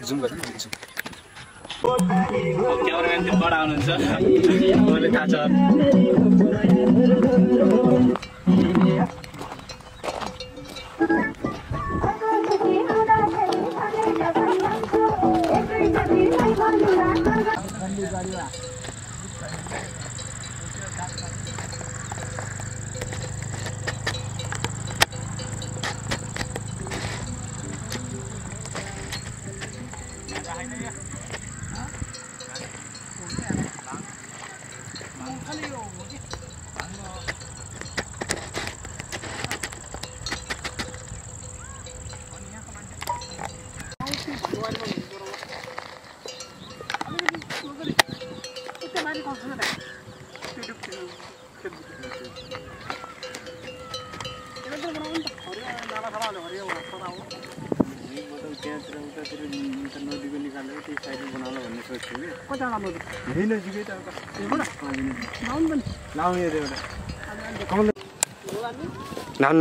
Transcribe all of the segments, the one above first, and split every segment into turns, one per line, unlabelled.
zoom गर्नु दिन्छु
cameraman चाहिँ बडा हुनुहुन्छ मलाई थाहा छ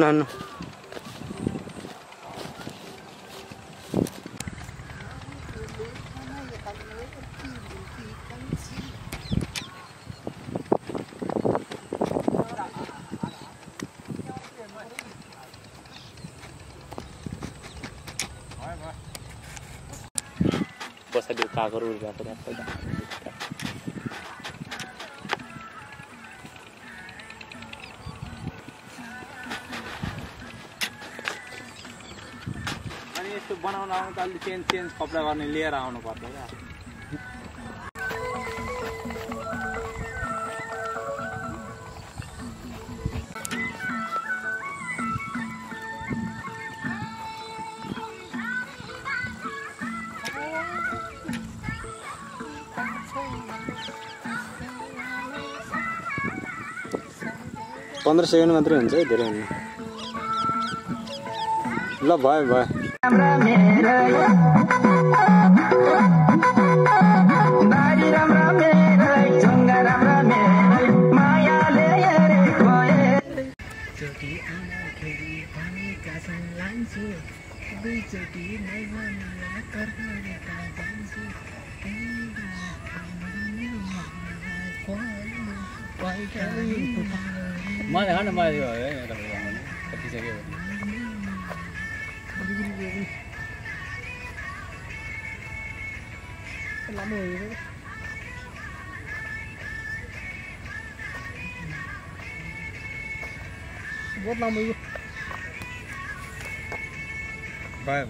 नानु
बसाइदियो कागहरू उर्जाको राख्दा अनि यस्तो बनाउन आउनु त अलि चेन्ज कपडा गर्ने लिएर आउनु पर्छ क्या
पन्ध्र सेकेन्ड मात्रै हुन्छ है धेरै हुन्न ल भयो
मलाई खान मलाई यो है तपाईको कति सक्यो
लामो हो बहुत लामो
भयो